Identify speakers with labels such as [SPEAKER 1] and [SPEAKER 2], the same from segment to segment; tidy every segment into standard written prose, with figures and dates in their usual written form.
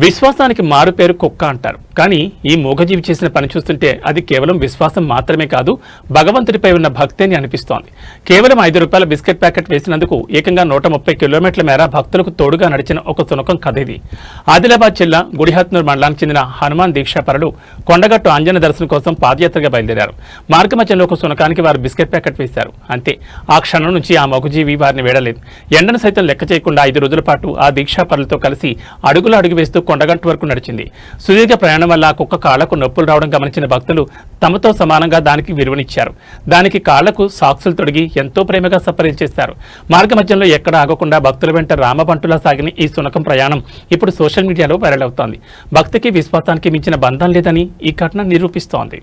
[SPEAKER 1] విశ్వాసానికి మారు పేరు కుక్క అంటారు. కానీ ఈ మూగజీవి చేసిన పని చూస్తుంటే అది కేవలం విశ్వాసం మాత్రమే కాదు, భగవంతుడిపై ఉన్న భక్తి అని అనిపిస్తోంది. కేవలం 5 రూపాయల బిస్కెట్ ప్యాకెట్ వేసినందుకు ఏకంగా 130 కిలోమీటర్ల మేర భక్తులకు తోడుగా నడిచిన ఒక శునకం కథ ఇది. ఆదిలాబాద్ జిల్లా గుడిహత్నూర్ మండలానికి చెందిన హనుమాన్ దీక్షాపరులు కొండగట్టు ఆంజనేయ దర్శనం కోసం పాదయాత్రగా బయలుదేరారు. మార్గమధ్యంలో ఒక శునకానికి వారు బిస్కెట్ ప్యాకెట్ వేశారు. అంతే, ఆ క్షణం నుంచి ఆ మూగజీవి వారిని వేడలేదు. ఎండను సైతం లెక్క చేయకుండా 5 రోజుల పాటు ఆ దీక్షాపరులతో కలిసి అడుగులు అడుగు వేస్తూ కొండగట్టు వరకు నడిచింది. సుదీర్ఘ ప్రయాణం వల్ల ఆ కుక్క కాళ్లకు నొప్పులు రావడం గమనించిన భక్తులు తమతో సమానంగా దానికి విలువనిచ్చారు. దానికి కాళ్లకు సాక్సులు తొడిగి ఎంతో ప్రేమగా సపర్యలు చేశారు. మార్గమధ్యంలో ఎక్కడ ఆగకుండా భక్తుల వెంట రామబంటులా సాగిన ఈ శునకం ప్రయాణం ఇప్పుడు సోషల్ మీడియాలో వైరల్ అవుతోంది. భక్తికి విశ్వాసానికి మించిన బంధం లేదని ఈ ఘటన నిరూపిస్తోంది.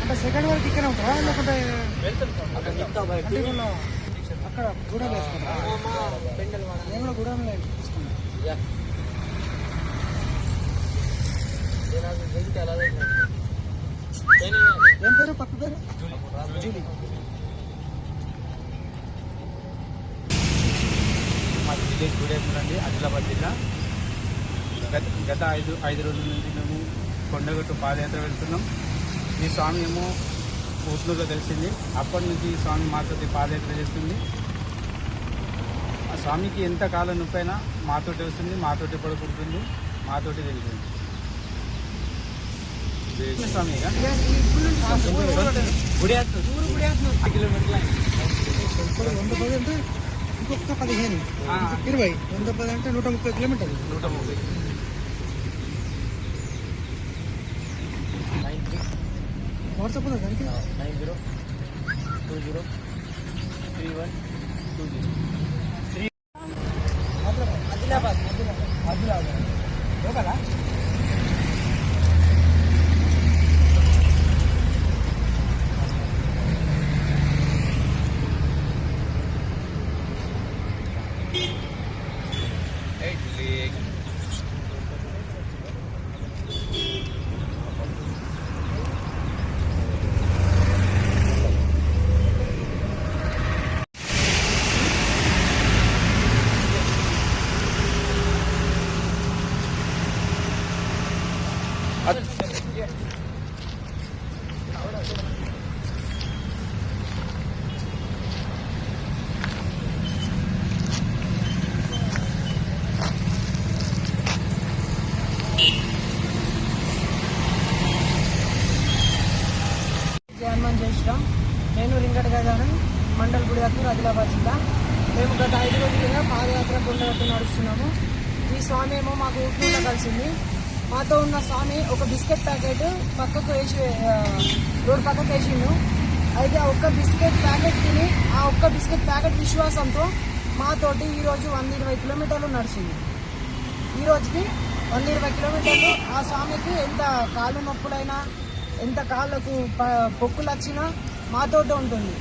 [SPEAKER 2] అంటే సెకండ్ వరకు ఇక్కడ ఉంటారా లేకపోతే అక్కడ గూడెం వేసుకుంటారా? నేను కూడా గూడెంలో తీసుకున్నాను. ఏం పేరు పక్క పేరు? జూలీ.
[SPEAKER 3] మాది విలేజ్ గుడేపూర్ అండి, ఆదిలాబాద్ జిల్లా. గత ఐదు రోజుల నుంచి మేము కొండగట్టు పాదయాత్ర వెళ్తున్నాం. ఈ స్వామి ఏమో ఊట్నూరులో తెలిసింది. అప్పటి నుంచి ఈ స్వామి మాతోటి పాదయాత్ర చేస్తుంది. ఆ స్వామికి ఎంత కాలం నొప్పైనా మాతోటి వస్తుంది, మాతోటి పడుకుంటుంది, మాతోటి వెళ్తుంది. స్వామి కిలోమీటర్ల
[SPEAKER 2] ఇంకొక 15 20 110 అంటే 130 కిలోమీటర్లు.
[SPEAKER 3] 130.
[SPEAKER 2] వాట్సాప్ ఉందా దానికి?
[SPEAKER 3] 90203120.
[SPEAKER 2] ఆదిలాబాద్ లోకలా? హనుమాన్ జయశ్రామ్. నేను రింగట్ గజానన్, మండల్ గుడిహత్నూర్, ఆదిలాబాద్ జిల్లా. మేము గత 5 రోజులుగా పాదయాత్ర కొండగట్టు నడుస్తున్నాము. ఈ స్వామి ఏమో మాకు ఊట్నూరులో కలిసింది. మాతో ఉన్న స్వామి ఒక బిస్కెట్ ప్యాకెట్ పక్కకు వేసి రోడ్ పక్కకు వేసిండు. అయితే ఆ ఒక్క బిస్కెట్ ప్యాకెట్ తిని ఆ ఒక్క బిస్కెట్ ప్యాకెట్ విశ్వాసంతో మాతోటి ఈరోజు 120 కిలోమీటర్లు నడిచింది. ఈ రోజుకి 120 కిలోమీటర్లు ఆ స్వామికి ఎంత కాళ్ళు నొప్పులైనా, ఎంత కాళ్ళకు పొక్కులు వచ్చినా మాతోటే ఉంటుంది.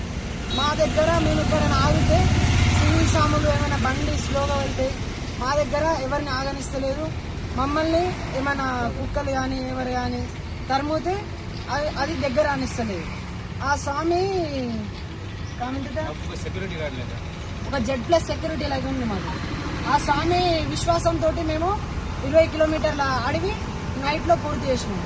[SPEAKER 2] మా దగ్గర మేము ఎక్కడైనా ఆగితే సింగిల్ సాములు ఏమైనా బండి స్లోగా వెళ్తే మా దగ్గర ఎవరిని ఆగనిస్తలేదు. మమ్మల్ని ఏమైనా కుక్కలు కానీ ఎవరు కానీ తరుముతే అది దగ్గర అనిస్తలేదు. ఆ స్వామి ఒక Z+ సెక్యూరిటీ లాగా ఉంది మాకు. ఆ స్వామి విశ్వాసంతో మేము 20 కిలోమీటర్ల అడవి నైట్లో పూర్తి చేసినాం.